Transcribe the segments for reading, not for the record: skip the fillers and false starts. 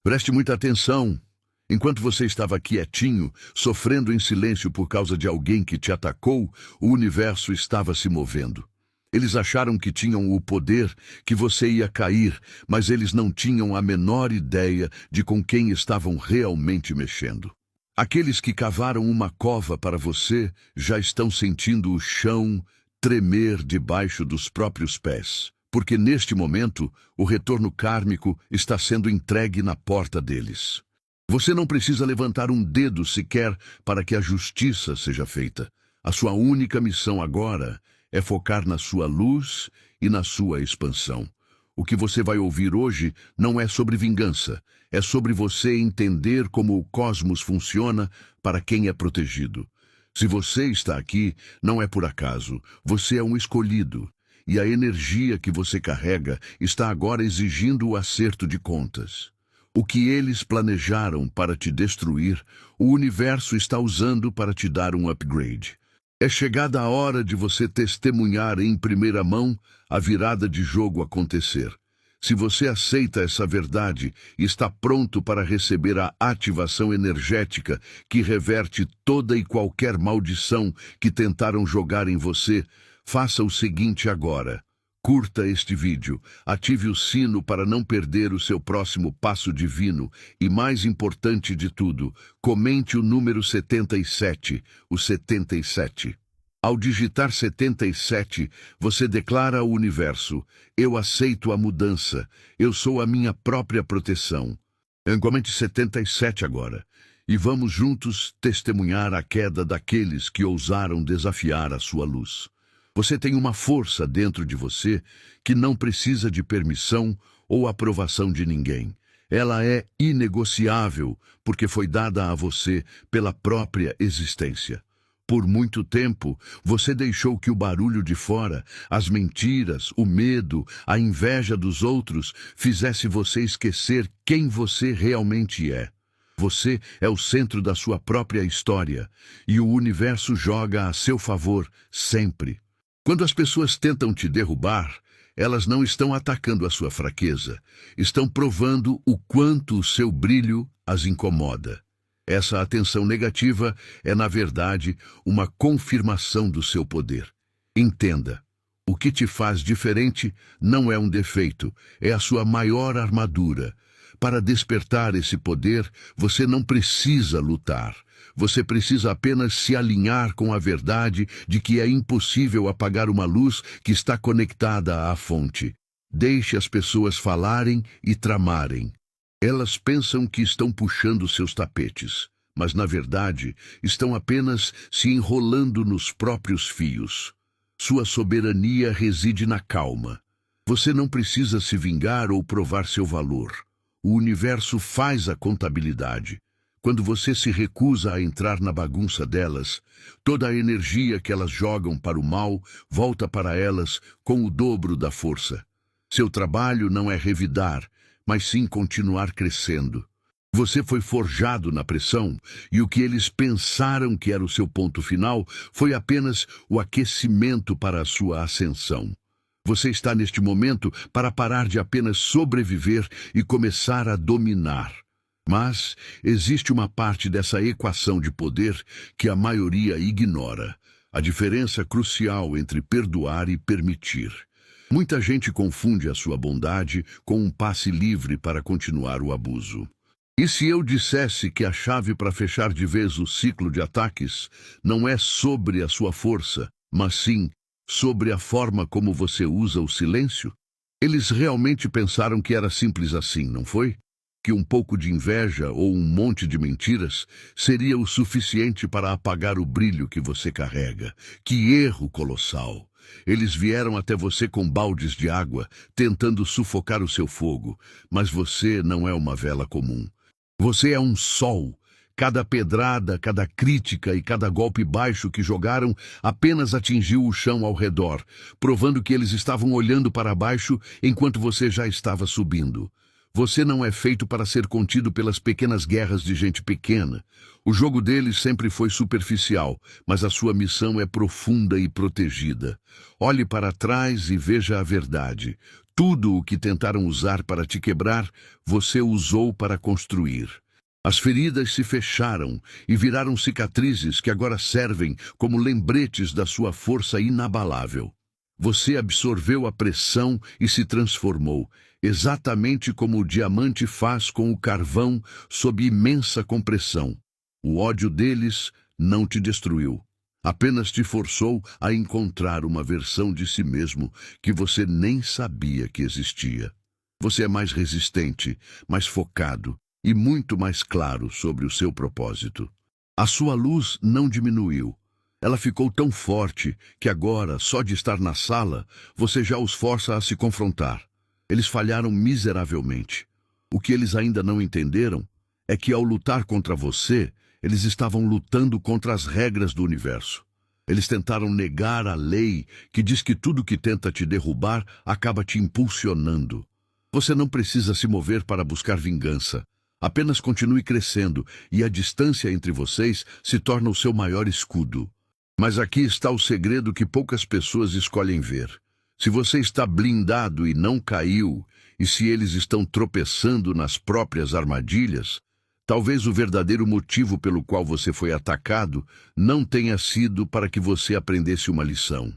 Preste muita atenção. Enquanto você estava quietinho, sofrendo em silêncio por causa de alguém que te atacou, o universo estava se movendo. Eles acharam que tinham o poder, que você ia cair, mas eles não tinham a menor ideia de com quem estavam realmente mexendo. Aqueles que cavaram uma cova para você já estão sentindo o chão tremer debaixo dos próprios pés, porque neste momento o retorno kármico está sendo entregue na porta deles. Você não precisa levantar um dedo sequer para que a justiça seja feita. A sua única missão agora é focar na sua luz e na sua expansão. O que você vai ouvir hoje não é sobre vingança, é sobre você entender como o cosmos funciona para quem é protegido. Se você está aqui, não é por acaso, você é um escolhido, e a energia que você carrega está agora exigindo o acerto de contas. O que eles planejaram para te destruir, o universo está usando para te dar um upgrade. É chegada a hora de você testemunhar em primeira mão a virada de jogo acontecer. Se você aceita essa verdade e está pronto para receber a ativação energética que reverte toda e qualquer maldição que tentaram jogar em você, faça o seguinte agora. Curta este vídeo, ative o sino para não perder o seu próximo passo divino e, mais importante de tudo, comente o número 77, o 77. Ao digitar 77, você declara ao universo: eu aceito a mudança, eu sou a minha própria proteção. Comente 77 agora, e vamos juntos testemunhar a queda daqueles que ousaram desafiar a sua luz. Você tem uma força dentro de você que não precisa de permissão ou aprovação de ninguém. Ela é inegociável porque foi dada a você pela própria existência. Por muito tempo, você deixou que o barulho de fora, as mentiras, o medo, a inveja dos outros fizesse você esquecer quem você realmente é. Você é o centro da sua própria história e o universo joga a seu favor sempre. Quando as pessoas tentam te derrubar, elas não estão atacando a sua fraqueza, estão provando o quanto o seu brilho as incomoda. Essa atenção negativa é, na verdade, uma confirmação do seu poder. Entenda, o que te faz diferente não é um defeito, é a sua maior armadura. Para despertar esse poder, você não precisa lutar. Você precisa apenas se alinhar com a verdade de que é impossível apagar uma luz que está conectada à fonte. Deixe as pessoas falarem e tramarem. Elas pensam que estão puxando seus tapetes, mas na verdade estão apenas se enrolando nos próprios fios. Sua soberania reside na calma. Você não precisa se vingar ou provar seu valor. O universo faz a contabilidade. Quando você se recusa a entrar na bagunça delas, toda a energia que elas jogam para o mal volta para elas com o dobro da força. Seu trabalho não é revidar, mas sim continuar crescendo. Você foi forjado na pressão, e o que eles pensaram que era o seu ponto final foi apenas o aquecimento para a sua ascensão. Você está neste momento para parar de apenas sobreviver e começar a dominar. Mas existe uma parte dessa equação de poder que a maioria ignora: a diferença crucial entre perdoar e permitir. Muita gente confunde a sua bondade com um passe livre para continuar o abuso. E se eu dissesse que a chave para fechar de vez o ciclo de ataques não é sobre a sua força, mas sim sobre a forma como você usa o silêncio? Eles realmente pensaram que era simples assim, não foi? Que um pouco de inveja ou um monte de mentiras seria o suficiente para apagar o brilho que você carrega. Que erro colossal! Eles vieram até você com baldes de água, tentando sufocar o seu fogo, mas você não é uma vela comum. Você é um sol. Cada pedrada, cada crítica e cada golpe baixo que jogaram apenas atingiu o chão ao redor, provando que eles estavam olhando para baixo enquanto você já estava subindo. Você não é feito para ser contido pelas pequenas guerras de gente pequena. O jogo deles sempre foi superficial, mas a sua missão é profunda e protegida. Olhe para trás e veja a verdade. Tudo o que tentaram usar para te quebrar, você usou para construir. As feridas se fecharam e viraram cicatrizes que agora servem como lembretes da sua força inabalável. Você absorveu a pressão e se transformou, exatamente como o diamante faz com o carvão sob imensa compressão. O ódio deles não te destruiu, apenas te forçou a encontrar uma versão de si mesmo que você nem sabia que existia. Você é mais resistente, mais focado e muito mais claro sobre o seu propósito. A sua luz não diminuiu. Ela ficou tão forte que agora, só de estar na sala, você já os força a se confrontar. Eles falharam miseravelmente. O que eles ainda não entenderam é que, ao lutar contra você, eles estavam lutando contra as regras do universo. Eles tentaram negar a lei que diz que tudo que tenta te derrubar acaba te impulsionando. Você não precisa se mover para buscar vingança. Apenas continue crescendo e a distância entre vocês se torna o seu maior escudo. Mas aqui está o segredo que poucas pessoas escolhem ver. Se você está blindado e não caiu, e se eles estão tropeçando nas próprias armadilhas, talvez o verdadeiro motivo pelo qual você foi atacado não tenha sido para que você aprendesse uma lição,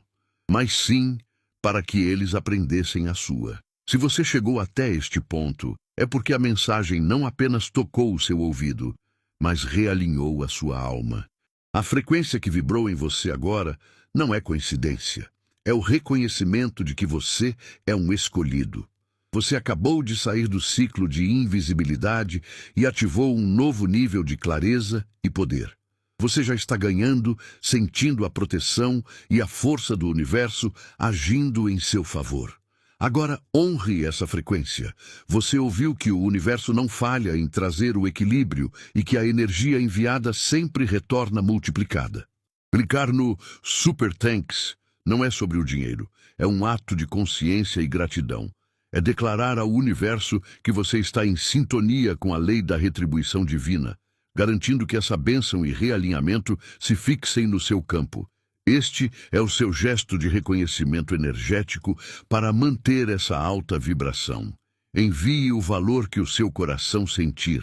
mas sim para que eles aprendessem a sua. Se você chegou até este ponto, é porque a mensagem não apenas tocou o seu ouvido, mas realinhou a sua alma. A frequência que vibrou em você agora não é coincidência. É o reconhecimento de que você é um escolhido. Você acabou de sair do ciclo de invisibilidade e ativou um novo nível de clareza e poder. Você já está ganhando, sentindo a proteção e a força do universo agindo em seu favor. Agora honre essa frequência. Você ouviu que o universo não falha em trazer o equilíbrio e que a energia enviada sempre retorna multiplicada. Clicar no Super Thanks não é sobre o dinheiro, é um ato de consciência e gratidão. É declarar ao universo que você está em sintonia com a lei da retribuição divina, garantindo que essa bênção e realinhamento se fixem no seu campo. Este é o seu gesto de reconhecimento energético para manter essa alta vibração. Envie o valor que o seu coração sentir,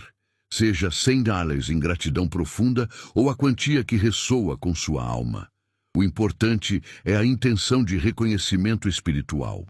seja $100 em gratidão profunda ou a quantia que ressoa com sua alma. O importante é a intenção de reconhecimento espiritual.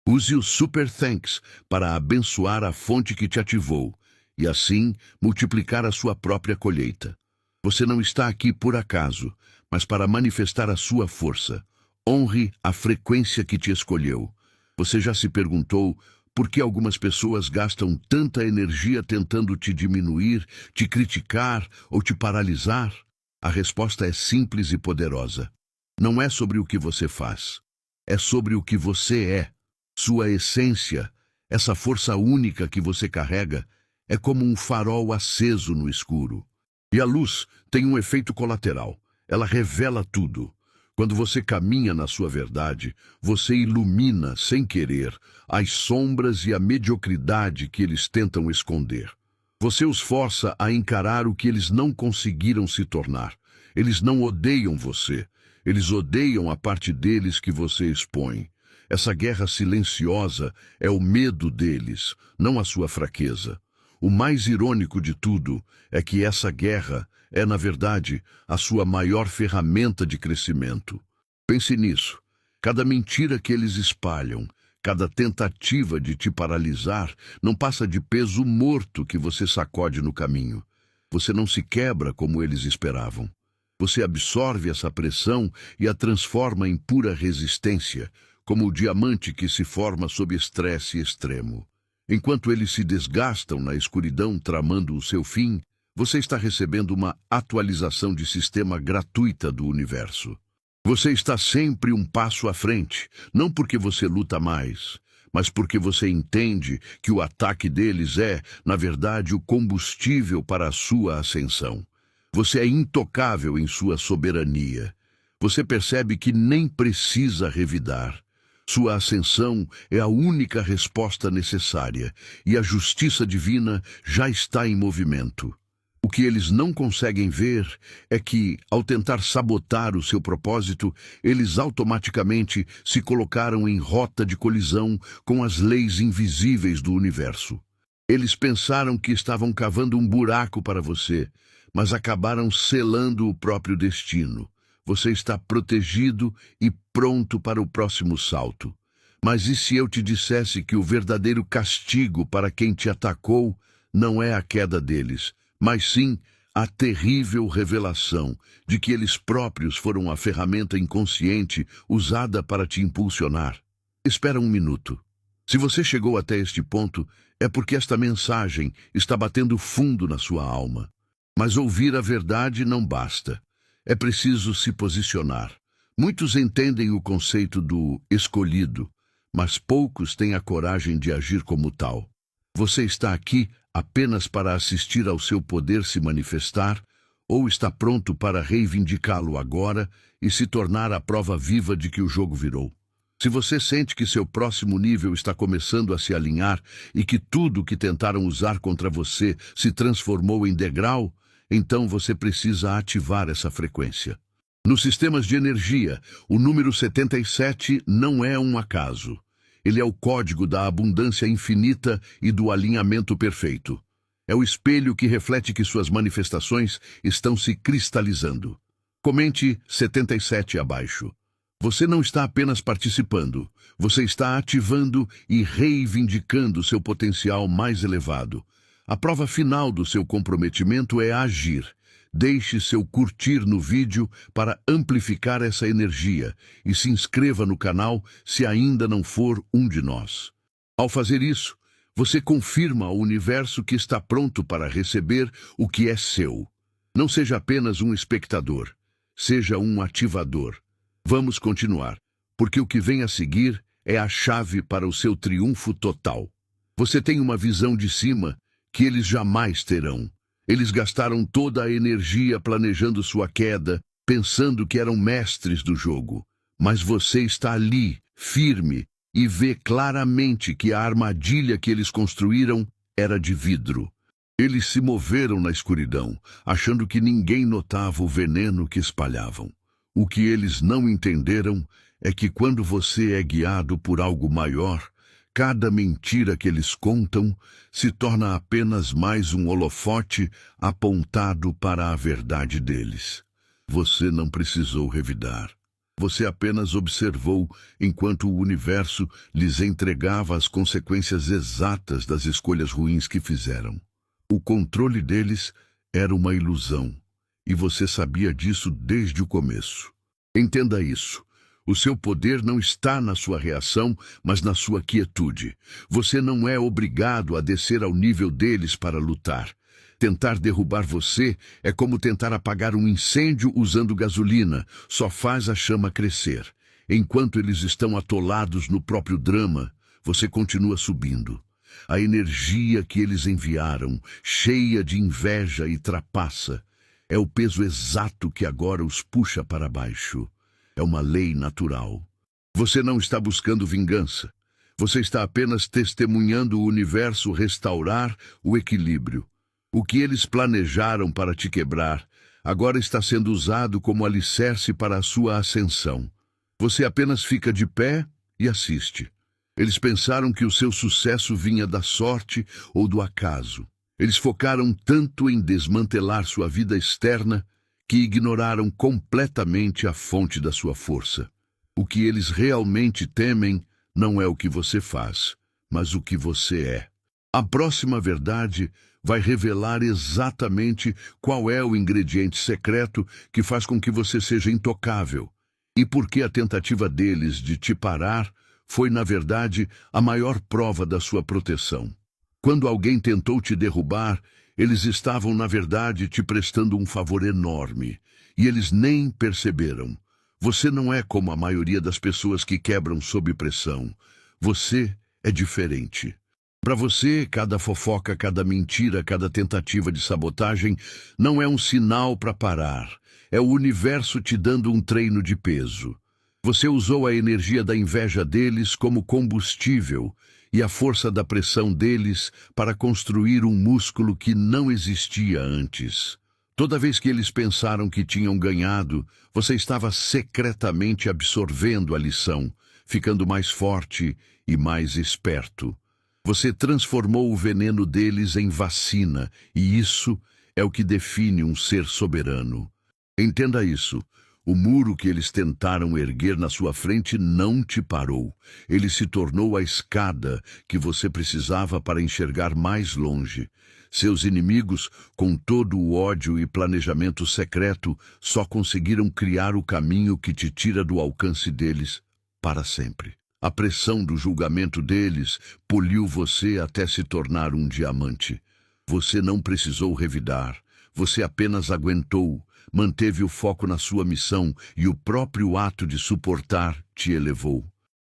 Use o Super Thanks para abençoar a fonte que te ativou e, assim, multiplicar a sua própria colheita. Você não está aqui por acaso, mas para manifestar a sua força. Honre a frequência que te escolheu. Você já se perguntou por que algumas pessoas gastam tanta energia tentando te diminuir, te criticar ou te paralisar? A resposta é simples e poderosa. Não é sobre o que você faz, é sobre o que você é. Sua essência, essa força única que você carrega, é como um farol aceso no escuro. E a luz tem um efeito colateral. Ela revela tudo. Quando você caminha na sua verdade, você ilumina, sem querer, as sombras e a mediocridade que eles tentam esconder. Você os força a encarar o que eles não conseguiram se tornar. Eles não odeiam você. Eles odeiam a parte deles que você expõe. Essa guerra silenciosa é o medo deles, não a sua fraqueza. O mais irônico de tudo é que essa guerra é, na verdade, a sua maior ferramenta de crescimento. Pense nisso. Cada mentira que eles espalham, cada tentativa de te paralisar, não passa de peso morto que você sacode no caminho. Você não se quebra como eles esperavam. Você absorve essa pressão e a transforma em pura resistência, como o diamante que se forma sob estresse extremo. Enquanto eles se desgastam na escuridão tramando o seu fim, você está recebendo uma atualização de sistema gratuita do universo. Você está sempre um passo à frente, não porque você luta mais, mas porque você entende que o ataque deles é, na verdade, o combustível para a sua ascensão. Você é intocável em sua soberania. Você percebe que nem precisa revidar. Sua ascensão é a única resposta necessária, e a justiça divina já está em movimento. O que eles não conseguem ver é que, ao tentar sabotar o seu propósito, eles automaticamente se colocaram em rota de colisão com as leis invisíveis do universo. Eles pensaram que estavam cavando um buraco para você, mas acabaram selando o próprio destino. Você está protegido e pronto para o próximo salto. Mas e se eu te dissesse que o verdadeiro castigo para quem te atacou não é a queda deles, mas sim a terrível revelação de que eles próprios foram a ferramenta inconsciente usada para te impulsionar? Espera um minuto. Se você chegou até este ponto, é porque esta mensagem está batendo fundo na sua alma. Mas ouvir a verdade não basta. É preciso se posicionar. Muitos entendem o conceito do escolhido, mas poucos têm a coragem de agir como tal. Você está aqui apenas para assistir ao seu poder se manifestar, ou está pronto para reivindicá-lo agora e se tornar a prova viva de que o jogo virou? Se você sente que seu próximo nível está começando a se alinhar e que tudo que tentaram usar contra você se transformou em degrau, então você precisa ativar essa frequência. Nos sistemas de energia, o número 77 não é um acaso. Ele é o código da abundância infinita e do alinhamento perfeito. É o espelho que reflete que suas manifestações estão se cristalizando. Comente 77 abaixo. Você não está apenas participando, você está ativando e reivindicando seu potencial mais elevado. A prova final do seu comprometimento é agir. Deixe seu curtir no vídeo para amplificar essa energia e se inscreva no canal se ainda não for um de nós. Ao fazer isso, você confirma ao universo que está pronto para receber o que é seu. Não seja apenas um espectador, seja um ativador. Vamos continuar, porque o que vem a seguir é a chave para o seu triunfo total. Você tem uma visão de cima que eles jamais terão. Eles gastaram toda a energia planejando sua queda, pensando que eram mestres do jogo. Mas você está ali, firme, e vê claramente que a armadilha que eles construíram era de vidro. Eles se moveram na escuridão, achando que ninguém notava o veneno que espalhavam. O que eles não entenderam é que quando você é guiado por algo maior, cada mentira que eles contam se torna apenas mais um holofote apontado para a verdade deles. Você não precisou revidar. Você apenas observou enquanto o universo lhes entregava as consequências exatas das escolhas ruins que fizeram. O controle deles era uma ilusão, e você sabia disso desde o começo. Entenda isso. O seu poder não está na sua reação, mas na sua quietude. Você não é obrigado a descer ao nível deles para lutar. Tentar derrubar você é como tentar apagar um incêndio usando gasolina, só faz a chama crescer. Enquanto eles estão atolados no próprio drama, você continua subindo. A energia que eles enviaram, cheia de inveja e trapaça, é o peso exato que agora os puxa para baixo. É uma lei natural. Você não está buscando vingança. Você está apenas testemunhando o universo restaurar o equilíbrio. O que eles planejaram para te quebrar, agora está sendo usado como alicerce para a sua ascensão. Você apenas fica de pé e assiste. Eles pensaram que o seu sucesso vinha da sorte ou do acaso. Eles focaram tanto em desmantelar sua vida externa que ignoraram completamente a fonte da sua força. O que eles realmente temem não é o que você faz, mas o que você é. A próxima verdade vai revelar exatamente qual é o ingrediente secreto que faz com que você seja intocável e por que a tentativa deles de te parar foi, na verdade, a maior prova da sua proteção. Quando alguém tentou te derrubar, eles estavam, na verdade, te prestando um favor enorme, e eles nem perceberam. Você não é como a maioria das pessoas que quebram sob pressão. Você é diferente. Para você, cada fofoca, cada mentira, cada tentativa de sabotagem não é um sinal para parar. É o universo te dando um treino de peso. Você usou a energia da inveja deles como combustível e a força da pressão deles para construir um músculo que não existia antes. Toda vez que eles pensaram que tinham ganhado, você estava secretamente absorvendo a lição, ficando mais forte e mais esperto. Você transformou o veneno deles em vacina, e isso é o que define um ser soberano. Entenda isso. O muro que eles tentaram erguer na sua frente não te parou. Ele se tornou a escada que você precisava para enxergar mais longe. Seus inimigos, com todo o ódio e planejamento secreto, só conseguiram criar o caminho que te tira do alcance deles para sempre. A pressão do julgamento deles poliu você até se tornar um diamante. Você não precisou revidar. Você apenas aguentou, manteve o foco na sua missão e o próprio ato de suportar te elevou.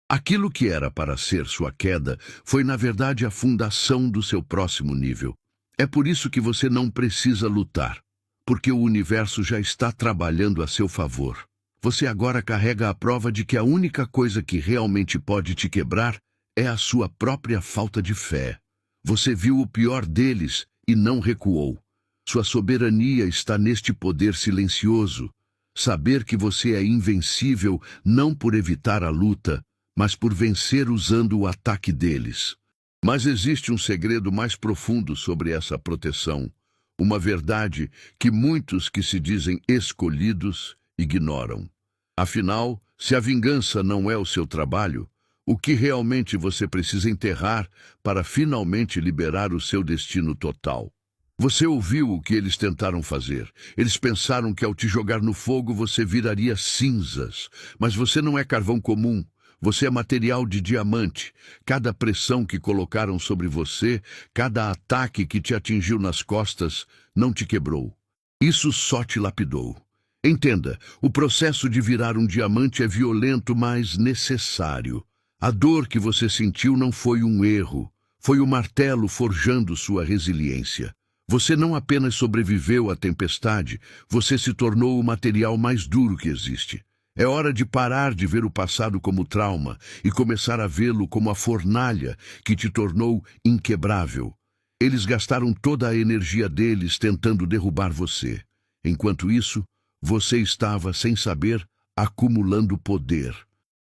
Aquilo que era para ser sua queda foi, na verdade, a fundação do seu próximo nível. É por isso que você não precisa lutar, porque o universo já está trabalhando a seu favor. Você agora carrega a prova de que a única coisa que realmente pode te quebrar é a sua própria falta de fé. Você viu o pior deles e não recuou. Sua soberania está neste poder silencioso. Saber que você é invencível não por evitar a luta, mas por vencer usando o ataque deles. Mas existe um segredo mais profundo sobre essa proteção. Uma verdade que muitos que se dizem escolhidos ignoram. Afinal, se a vingança não é o seu trabalho, o que realmente você precisa enterrar para finalmente liberar o seu destino total? Você ouviu o que eles tentaram fazer. Eles pensaram que ao te jogar no fogo você viraria cinzas. Mas você não é carvão comum. Você é material de diamante. Cada pressão que colocaram sobre você, cada ataque que te atingiu nas costas, não te quebrou. Isso só te lapidou. Entenda, o processo de virar um diamante é violento, mas necessário. A dor que você sentiu não foi um erro. Foi o martelo forjando sua resiliência. Você não apenas sobreviveu à tempestade, você se tornou o material mais duro que existe. É hora de parar de ver o passado como trauma e começar a vê-lo como a fornalha que te tornou inquebrável. Eles gastaram toda a energia deles tentando derrubar você. Enquanto isso, você estava, sem saber, acumulando poder.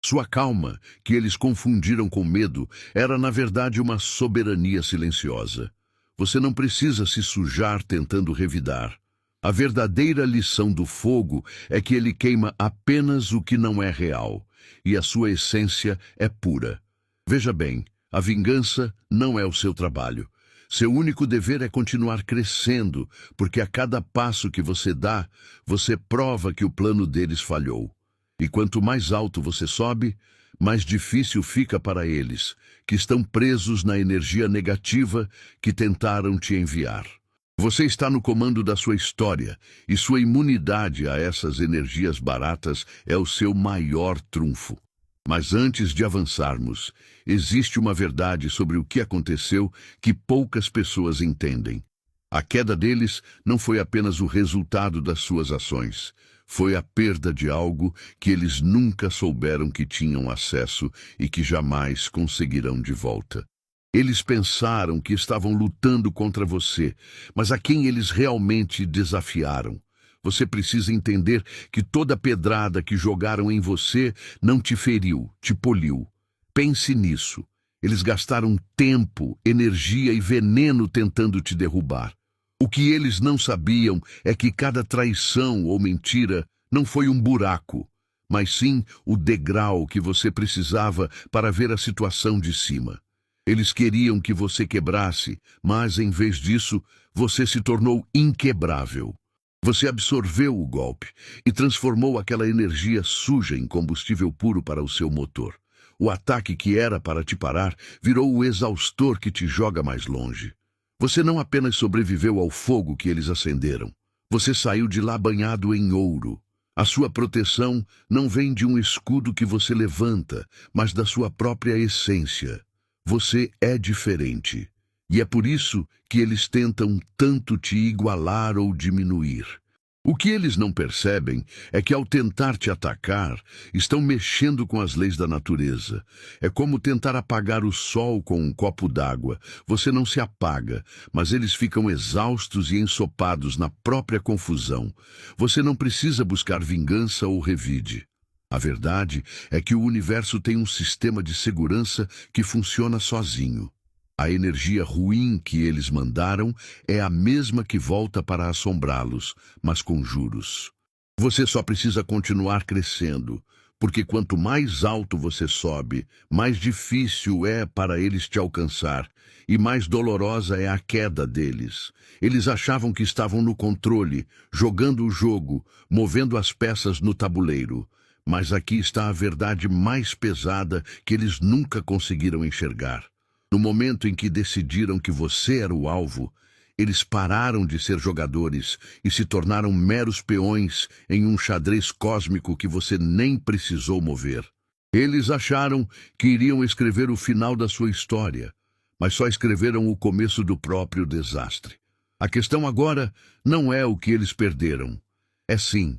Sua calma, que eles confundiram com medo, era na verdade uma soberania silenciosa. Você não precisa se sujar tentando revidar. A verdadeira lição do fogo é que ele queima apenas o que não é real, e a sua essência é pura. Veja bem, a vingança não é o seu trabalho. Seu único dever é continuar crescendo, porque a cada passo que você dá, você prova que o plano deles falhou. E quanto mais alto você sobe, mais difícil fica para eles, que estão presos na energia negativa que tentaram te enviar. Você está no comando da sua história, e sua imunidade a essas energias baratas é o seu maior trunfo. Mas antes de avançarmos, existe uma verdade sobre o que aconteceu que poucas pessoas entendem. A queda deles não foi apenas o resultado das suas ações. Foi a perda de algo que eles nunca souberam que tinham acesso e que jamais conseguirão de volta. Eles pensaram que estavam lutando contra você, mas a quem eles realmente desafiaram? Você precisa entender que toda pedrada que jogaram em você não te feriu, te poliu. Pense nisso. Eles gastaram tempo, energia e veneno tentando te derrubar. O que eles não sabiam é que cada traição ou mentira não foi um buraco, mas sim o degrau que você precisava para ver a situação de cima. Eles queriam que você quebrasse, mas em vez disso, você se tornou inquebrável. Você absorveu o golpe e transformou aquela energia suja em combustível puro para o seu motor. O ataque que era para te parar virou o exaustor que te joga mais longe. Você não apenas sobreviveu ao fogo que eles acenderam, você saiu de lá banhado em ouro. A sua proteção não vem de um escudo que você levanta, mas da sua própria essência. Você é diferente. E é por isso que eles tentam tanto te igualar ou diminuir. O que eles não percebem é que, ao tentar te atacar, estão mexendo com as leis da natureza. É como tentar apagar o sol com um copo d'água. Você não se apaga, mas eles ficam exaustos e ensopados na própria confusão. Você não precisa buscar vingança ou revide. A verdade é que o universo tem um sistema de segurança que funciona sozinho. A energia ruim que eles mandaram é a mesma que volta para assombrá-los, mas com juros. Você só precisa continuar crescendo, porque quanto mais alto você sobe, mais difícil é para eles te alcançar, e mais dolorosa é a queda deles. Eles achavam que estavam no controle, jogando o jogo, movendo as peças no tabuleiro. Mas aqui está a verdade mais pesada que eles nunca conseguiram enxergar. No momento em que decidiram que você era o alvo, eles pararam de ser jogadores e se tornaram meros peões em um xadrez cósmico que você nem precisou mover. Eles acharam que iriam escrever o final da sua história, mas só escreveram o começo do próprio desastre. A questão agora não é o que eles perderam. É sim,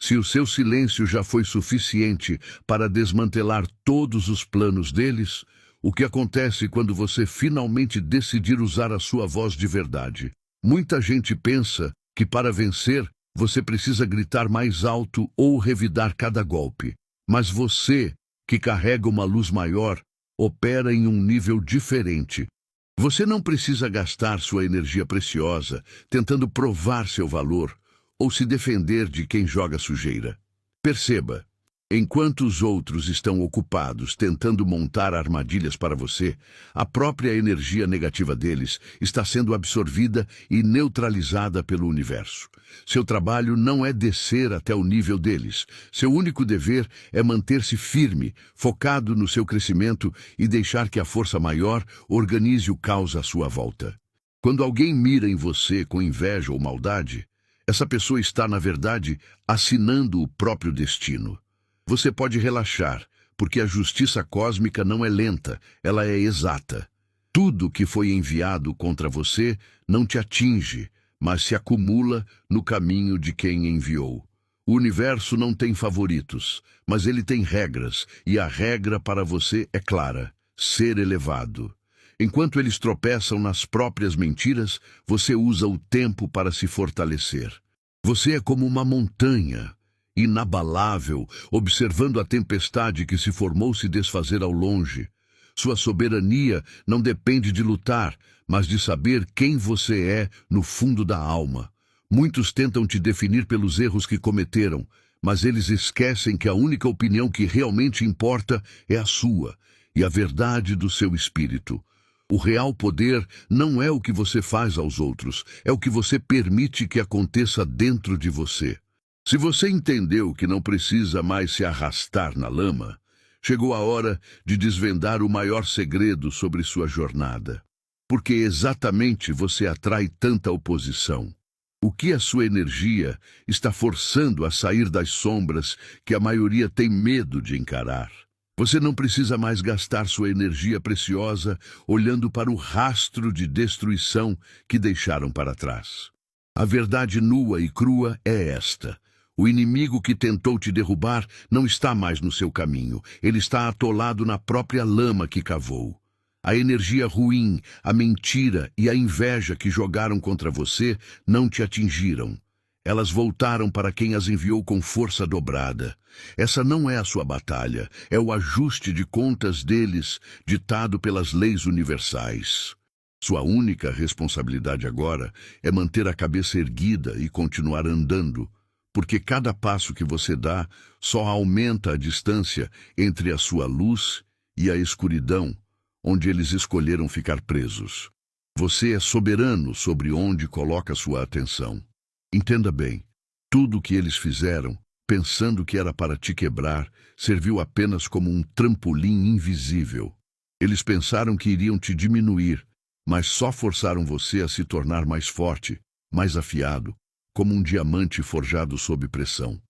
se o seu silêncio já foi suficiente para desmantelar todos os planos deles, o que acontece quando você finalmente decidir usar a sua voz de verdade? Muita gente pensa que para vencer, você precisa gritar mais alto ou revidar cada golpe. Mas você, que carrega uma luz maior, opera em um nível diferente. Você não precisa gastar sua energia preciosa tentando provar seu valor ou se defender de quem joga sujeira. Perceba. Enquanto os outros estão ocupados tentando montar armadilhas para você, a própria energia negativa deles está sendo absorvida e neutralizada pelo universo. Seu trabalho não é descer até o nível deles. Seu único dever é manter-se firme, focado no seu crescimento e deixar que a força maior organize o caos à sua volta. Quando alguém mira em você com inveja ou maldade, essa pessoa está, na verdade, assinando o próprio destino. Você pode relaxar, porque a justiça cósmica não é lenta, ela é exata. Tudo que foi enviado contra você não te atinge, mas se acumula no caminho de quem enviou. O universo não tem favoritos, mas ele tem regras, e a regra para você é clara: ser elevado. Enquanto eles tropeçam nas próprias mentiras, você usa o tempo para se fortalecer. Você é como uma montanha, inabalável, observando a tempestade que se formou se desfazer ao longe. Sua soberania não depende de lutar, mas de saber quem você é no fundo da alma. Muitos tentam te definir pelos erros que cometeram, mas eles esquecem que a única opinião que realmente importa é a sua e a verdade do seu espírito. O real poder não é o que você faz aos outros, é o que você permite que aconteça dentro de você. Se você entendeu que não precisa mais se arrastar na lama, chegou a hora de desvendar o maior segredo sobre sua jornada. Porque exatamente você atrai tanta oposição. O que a sua energia está forçando a sair das sombras que a maioria tem medo de encarar? Você não precisa mais gastar sua energia preciosa olhando para o rastro de destruição que deixaram para trás. A verdade nua e crua é esta. O inimigo que tentou te derrubar não está mais no seu caminho. Ele está atolado na própria lama que cavou. A energia ruim, a mentira e a inveja que jogaram contra você não te atingiram. Elas voltaram para quem as enviou com força dobrada. Essa não é a sua batalha, é o ajuste de contas deles, ditado pelas leis universais. Sua única responsabilidade agora é manter a cabeça erguida e continuar andando, porque cada passo que você dá só aumenta a distância entre a sua luz e a escuridão, onde eles escolheram ficar presos. Você é soberano sobre onde coloca sua atenção. Entenda bem, tudo o que eles fizeram, pensando que era para te quebrar, serviu apenas como um trampolim invisível. Eles pensaram que iriam te diminuir, mas só forçaram você a se tornar mais forte, mais afiado, como um diamante forjado sob pressão.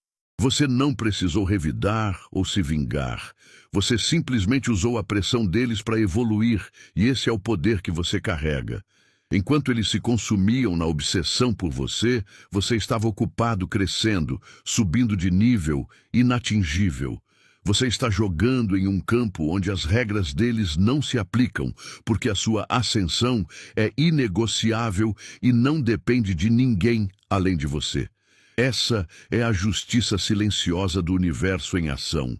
Você não precisou revidar ou se vingar. Você simplesmente usou a pressão deles para evoluir, e esse é o poder que você carrega. Enquanto eles se consumiam na obsessão por você, você estava ocupado crescendo, subindo de nível, inatingível. Você está jogando em um campo onde as regras deles não se aplicam, porque a sua ascensão é inegociável e não depende de ninguém além de você. Essa é a justiça silenciosa do universo em ação.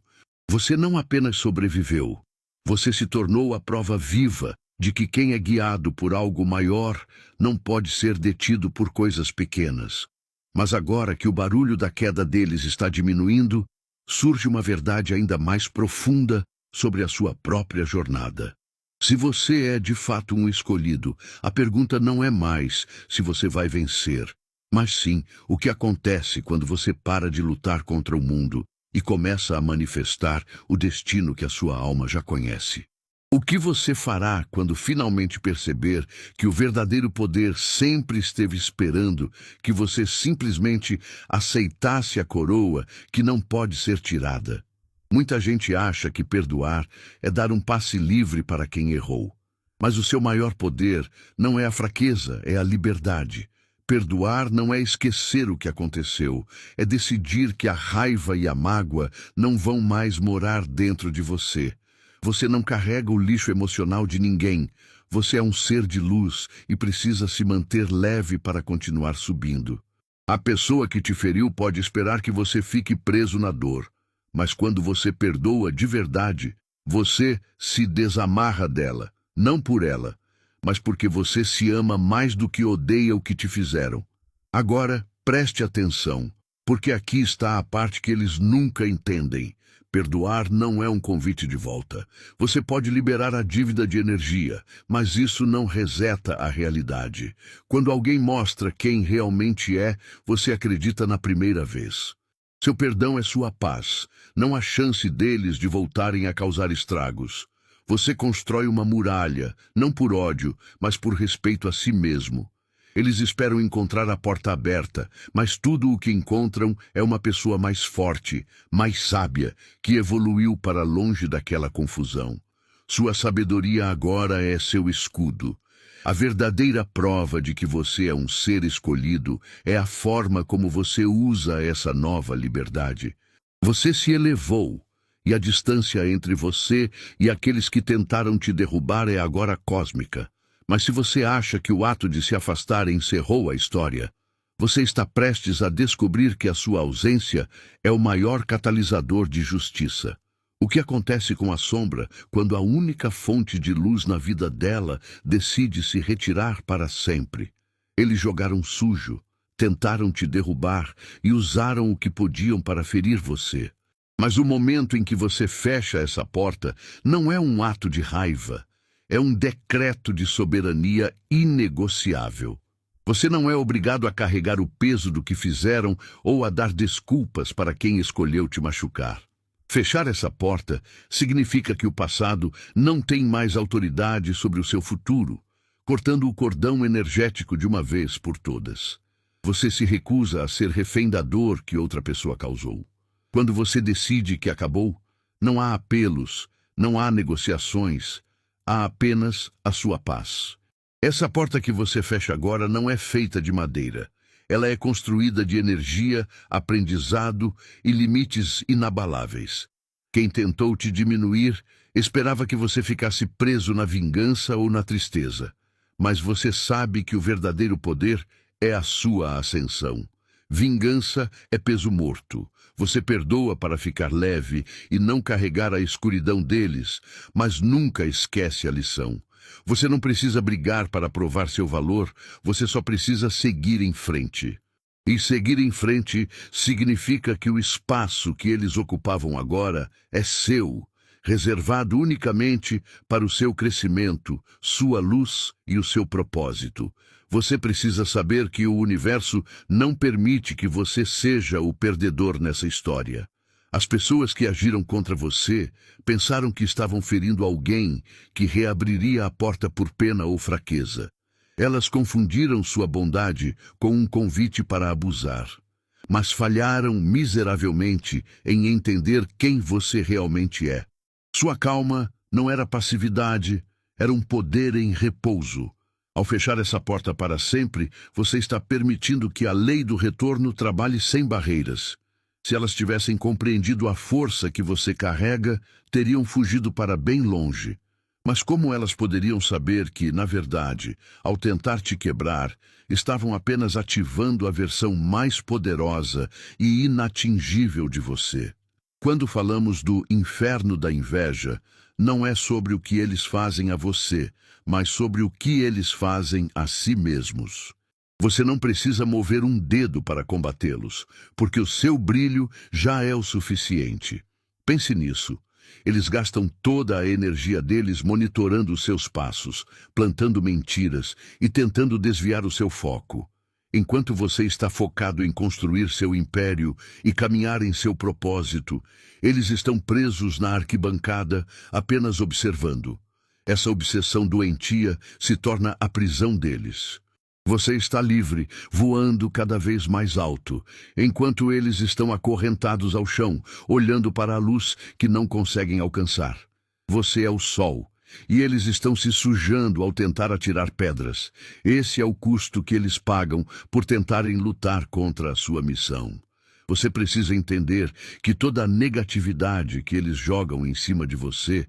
Você não apenas sobreviveu, você se tornou a prova viva de que quem é guiado por algo maior não pode ser detido por coisas pequenas. Mas agora que o barulho da queda deles está diminuindo, surge uma verdade ainda mais profunda sobre a sua própria jornada. Se você é de fato um escolhido, a pergunta não é mais se você vai vencer, mas sim o que acontece quando você para de lutar contra o mundo e começa a manifestar o destino que a sua alma já conhece. O que você fará quando finalmente perceber que o verdadeiro poder sempre esteve esperando que você simplesmente aceitasse a coroa que não pode ser tirada? Muita gente acha que perdoar é dar um passe livre para quem errou. Mas o seu maior poder não é a fraqueza, é a liberdade. Perdoar não é esquecer o que aconteceu, é decidir que a raiva e a mágoa não vão mais morar dentro de você. Você não carrega o lixo emocional de ninguém. Você é um ser de luz e precisa se manter leve para continuar subindo. A pessoa que te feriu pode esperar que você fique preso na dor, mas quando você perdoa de verdade, você se desamarra dela, não por ela, mas porque você se ama mais do que odeia o que te fizeram. Agora, preste atenção, porque aqui está a parte que eles nunca entendem. Perdoar não é um convite de volta. Você pode liberar a dívida de energia, mas isso não reseta a realidade. Quando alguém mostra quem realmente é, você acredita na primeira vez. Seu perdão é sua paz. Não há chance deles de voltarem a causar estragos. Você constrói uma muralha, não por ódio, mas por respeito a si mesmo. Eles esperam encontrar a porta aberta, mas tudo o que encontram é uma pessoa mais forte, mais sábia, que evoluiu para longe daquela confusão. Sua sabedoria agora é seu escudo. A verdadeira prova de que você é um ser escolhido é a forma como você usa essa nova liberdade. Você se elevou, e a distância entre você e aqueles que tentaram te derrubar é agora cósmica. Mas se você acha que o ato de se afastar encerrou a história, você está prestes a descobrir que a sua ausência é o maior catalisador de justiça. O que acontece com a sombra quando a única fonte de luz na vida dela decide se retirar para sempre? Eles jogaram sujo, tentaram te derrubar e usaram o que podiam para ferir você. Mas o momento em que você fecha essa porta não é um ato de raiva. É um decreto de soberania inegociável. Você não é obrigado a carregar o peso do que fizeram ou a dar desculpas para quem escolheu te machucar. Fechar essa porta significa que o passado não tem mais autoridade sobre o seu futuro, cortando o cordão energético de uma vez por todas. Você se recusa a ser refém da dor que outra pessoa causou. Quando você decide que acabou, não há apelos, não há negociações, há apenas a sua paz. Essa porta que você fecha agora não é feita de madeira. Ela é construída de energia, aprendizado e limites inabaláveis. Quem tentou te diminuir esperava que você ficasse preso na vingança ou na tristeza. Mas você sabe que o verdadeiro poder é a sua ascensão. Vingança é peso morto. Você perdoa para ficar leve e não carregar a escuridão deles, mas nunca esquece a lição. Você não precisa brigar para provar seu valor, você só precisa seguir em frente. E seguir em frente significa que o espaço que eles ocupavam agora é seu, reservado unicamente para o seu crescimento, sua luz e o seu propósito. Você precisa saber que o universo não permite que você seja o perdedor nessa história. As pessoas que agiram contra você pensaram que estavam ferindo alguém que reabriria a porta por pena ou fraqueza. Elas confundiram sua bondade com um convite para abusar, mas falharam miseravelmente em entender quem você realmente é. Sua calma não era passividade, era um poder em repouso. Ao fechar essa porta para sempre, você está permitindo que a lei do retorno trabalhe sem barreiras. Se elas tivessem compreendido a força que você carrega, teriam fugido para bem longe. Mas como elas poderiam saber que, na verdade, ao tentar te quebrar, estavam apenas ativando a versão mais poderosa e inatingível de você? Quando falamos do inferno da inveja, não é sobre o que eles fazem a você, mas sobre o que eles fazem a si mesmos. Você não precisa mover um dedo para combatê-los, porque o seu brilho já é o suficiente. Pense nisso. Eles gastam toda a energia deles monitorando os seus passos, plantando mentiras e tentando desviar o seu foco. Enquanto você está focado em construir seu império e caminhar em seu propósito, eles estão presos na arquibancada, apenas observando. Essa obsessão doentia se torna a prisão deles. Você está livre, voando cada vez mais alto, enquanto eles estão acorrentados ao chão, olhando para a luz que não conseguem alcançar. Você é o sol, e eles estão se sujando ao tentar atirar pedras. Esse é o custo que eles pagam por tentarem lutar contra a sua missão. Você precisa entender que toda a negatividade que eles jogam em cima de você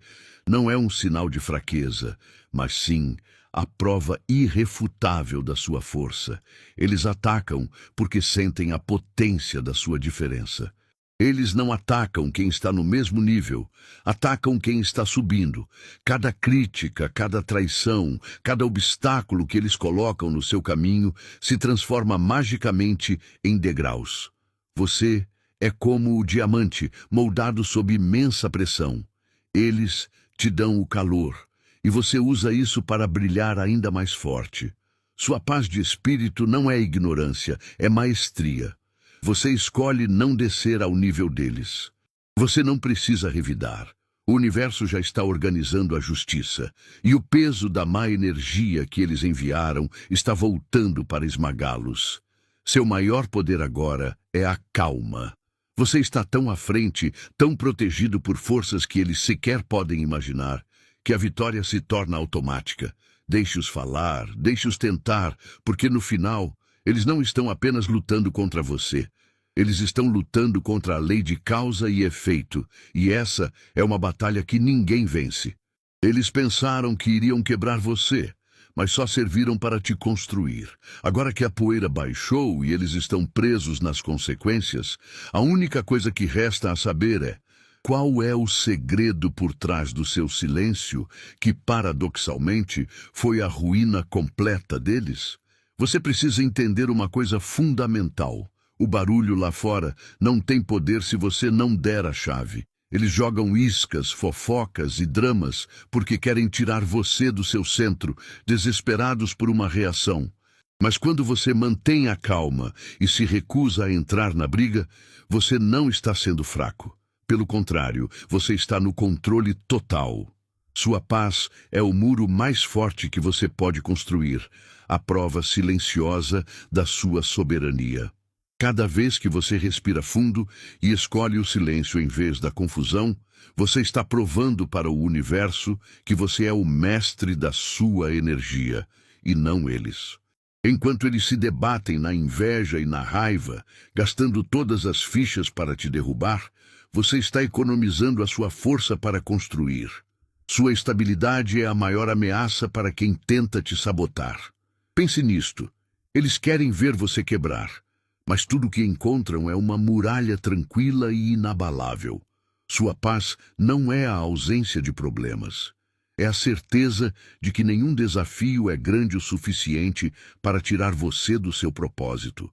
não é um sinal de fraqueza, mas sim a prova irrefutável da sua força. Eles atacam porque sentem a potência da sua diferença. Eles não atacam quem está no mesmo nível, atacam quem está subindo. Cada crítica, cada traição, cada obstáculo que eles colocam no seu caminho se transforma magicamente em degraus. Você é como o diamante moldado sob imensa pressão. Eles te dão o calor, e você usa isso para brilhar ainda mais forte. Sua paz de espírito não é ignorância, é maestria. Você escolhe não descer ao nível deles. Você não precisa revidar. O universo já está organizando a justiça, e o peso da má energia que eles enviaram está voltando para esmagá-los. Seu maior poder agora é a calma. Você está tão à frente, tão protegido por forças que eles sequer podem imaginar, que a vitória se torna automática. Deixe-os falar, deixe-os tentar, porque no final, eles não estão apenas lutando contra você. Eles estão lutando contra a lei de causa e efeito, e essa é uma batalha que ninguém vence. Eles pensaram que iriam quebrar você, mas só serviram para te construir. Agora que a poeira baixou e eles estão presos nas consequências, a única coisa que resta a saber é: qual é o segredo por trás do seu silêncio, que, paradoxalmente, foi a ruína completa deles? Você precisa entender uma coisa fundamental. O barulho lá fora não tem poder se você não der a chave. Eles jogam iscas, fofocas e dramas porque querem tirar você do seu centro, desesperados por uma reação. Mas quando você mantém a calma e se recusa a entrar na briga, você não está sendo fraco. Pelo contrário, você está no controle total. Sua paz é o muro mais forte que você pode construir, a prova silenciosa da sua soberania. Cada vez que você respira fundo e escolhe o silêncio em vez da confusão, você está provando para o universo que você é o mestre da sua energia, e não eles. Enquanto eles se debatem na inveja e na raiva, gastando todas as fichas para te derrubar, você está economizando a sua força para construir. Sua estabilidade é a maior ameaça para quem tenta te sabotar. Pense nisto. Eles querem ver você quebrar, mas tudo o que encontram é uma muralha tranquila e inabalável. Sua paz não é a ausência de problemas. É a certeza de que nenhum desafio é grande o suficiente para tirar você do seu propósito.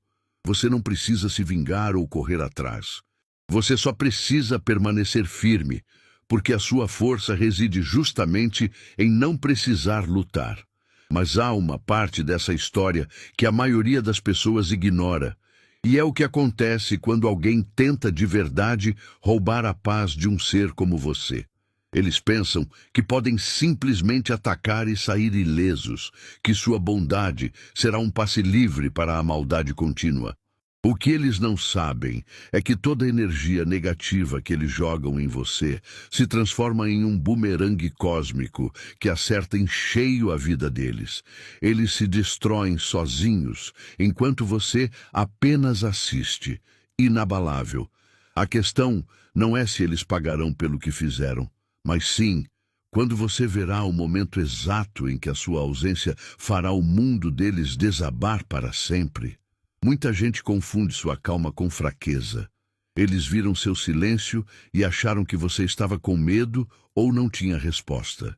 Você não precisa se vingar ou correr atrás. Você só precisa permanecer firme, porque a sua força reside justamente em não precisar lutar. Mas há uma parte dessa história que a maioria das pessoas ignora, e é o que acontece quando alguém tenta de verdade roubar a paz de um ser como você. Eles pensam que podem simplesmente atacar e sair ilesos, que sua bondade será um passe livre para a maldade contínua. O que eles não sabem é que toda energia negativa que eles jogam em você se transforma em um bumerangue cósmico que acerta em cheio a vida deles. Eles se destroem sozinhos, enquanto você apenas assiste, inabalável. A questão não é se eles pagarão pelo que fizeram, mas sim quando você verá o momento exato em que a sua ausência fará o mundo deles desabar para sempre. Muita gente confunde sua calma com fraqueza. Eles viram seu silêncio e acharam que você estava com medo ou não tinha resposta.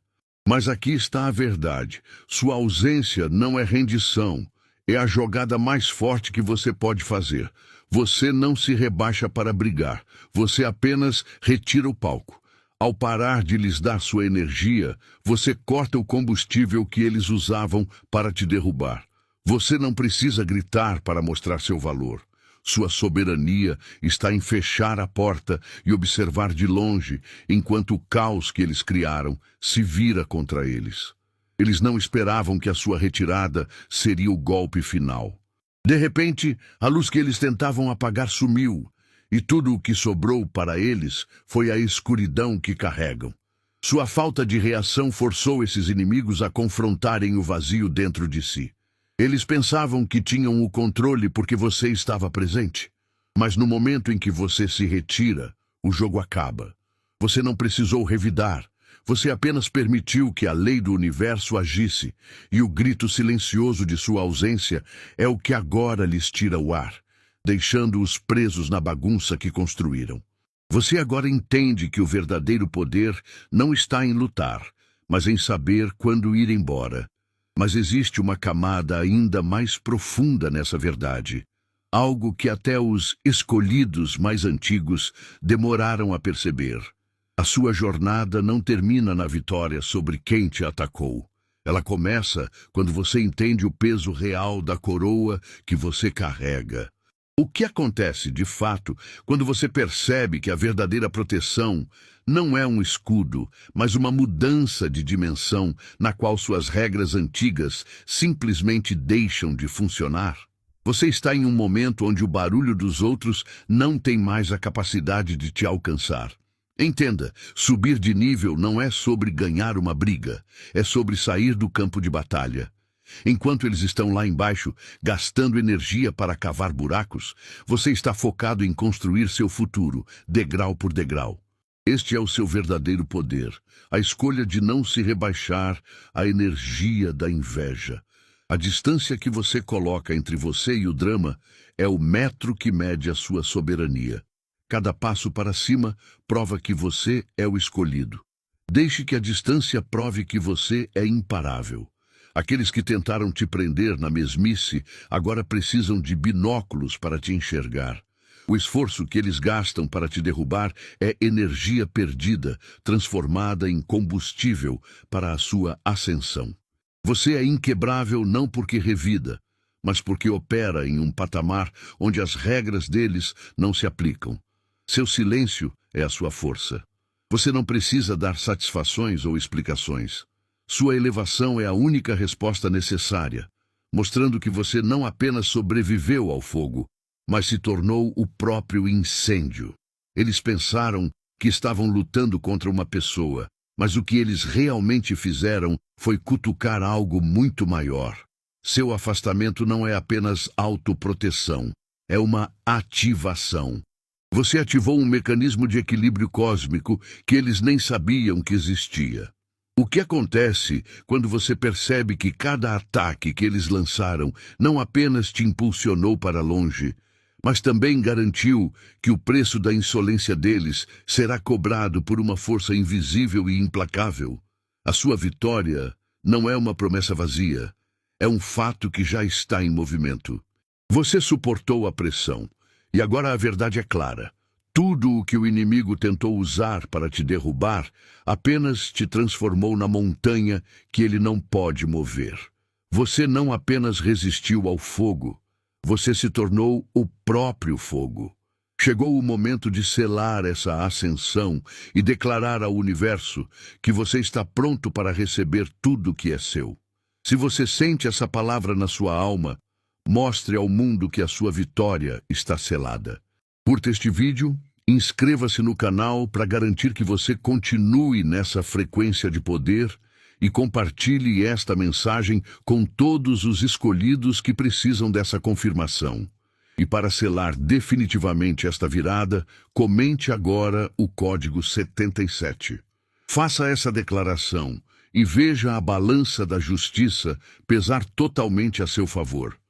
Mas aqui está a verdade. Sua ausência não é rendição. É a jogada mais forte que você pode fazer. Você não se rebaixa para brigar. Você apenas retira o palco. Ao parar de lhes dar sua energia, você corta o combustível que eles usavam para te derrubar. Você não precisa gritar para mostrar seu valor. Sua soberania está em fechar a porta e observar de longe, enquanto o caos que eles criaram se vira contra eles. Eles não esperavam que a sua retirada seria o golpe final. De repente, a luz que eles tentavam apagar sumiu, e tudo o que sobrou para eles foi a escuridão que carregam. Sua falta de reação forçou esses inimigos a confrontarem o vazio dentro de si. Eles pensavam que tinham o controle porque você estava presente. Mas no momento em que você se retira, o jogo acaba. Você não precisou revidar. Você apenas permitiu que a lei do universo agisse, e o grito silencioso de sua ausência é o que agora lhes tira o ar, deixando-os presos na bagunça que construíram. Você agora entende que o verdadeiro poder não está em lutar, mas em saber quando ir embora. Mas existe uma camada ainda mais profunda nessa verdade, algo que até os escolhidos mais antigos demoraram a perceber. A sua jornada não termina na vitória sobre quem te atacou. Ela começa quando você entende o peso real da coroa que você carrega. O que acontece, de fato, quando você percebe que a verdadeira proteção não é um escudo, mas uma mudança de dimensão na qual suas regras antigas simplesmente deixam de funcionar? Você está em um momento onde o barulho dos outros não tem mais a capacidade de te alcançar. Entenda, subir de nível não é sobre ganhar uma briga, é sobre sair do campo de batalha. Enquanto eles estão lá embaixo, gastando energia para cavar buracos, você está focado em construir seu futuro, degrau por degrau. Este é o seu verdadeiro poder, a escolha de não se rebaixar à energia da inveja. A distância que você coloca entre você e o drama é o metro que mede a sua soberania. Cada passo para cima prova que você é o escolhido. Deixe que a distância prove que você é imparável. Aqueles que tentaram te prender na mesmice agora precisam de binóculos para te enxergar. O esforço que eles gastam para te derrubar é energia perdida, transformada em combustível para a sua ascensão. Você é inquebrável não porque revida, mas porque opera em um patamar onde as regras deles não se aplicam. Seu silêncio é a sua força. Você não precisa dar satisfações ou explicações. Sua elevação é a única resposta necessária, mostrando que você não apenas sobreviveu ao fogo, mas se tornou o próprio incêndio. Eles pensaram que estavam lutando contra uma pessoa, mas o que eles realmente fizeram foi cutucar algo muito maior. Seu afastamento não é apenas autoproteção, é uma ativação. Você ativou um mecanismo de equilíbrio cósmico que eles nem sabiam que existia. O que acontece quando você percebe que cada ataque que eles lançaram não apenas te impulsionou para longe, mas também garantiu que o preço da insolência deles será cobrado por uma força invisível e implacável? A sua vitória não é uma promessa vazia, é um fato que já está em movimento. Você suportou a pressão, e agora a verdade é clara. Tudo o que o inimigo tentou usar para te derrubar apenas te transformou na montanha que ele não pode mover. Você não apenas resistiu ao fogo, você se tornou o próprio fogo. Chegou o momento de selar essa ascensão e declarar ao universo que você está pronto para receber tudo que é seu. Se você sente essa palavra na sua alma, Mostre ao mundo que a sua vitória está selada. Curta este vídeo, inscreva-se no canal para garantir que você continue nessa frequência de poder e compartilhe esta mensagem com todos os escolhidos que precisam dessa confirmação. E para selar definitivamente esta virada, comente agora o código 77. Faça essa declaração e veja a balança da justiça pesar totalmente a seu favor.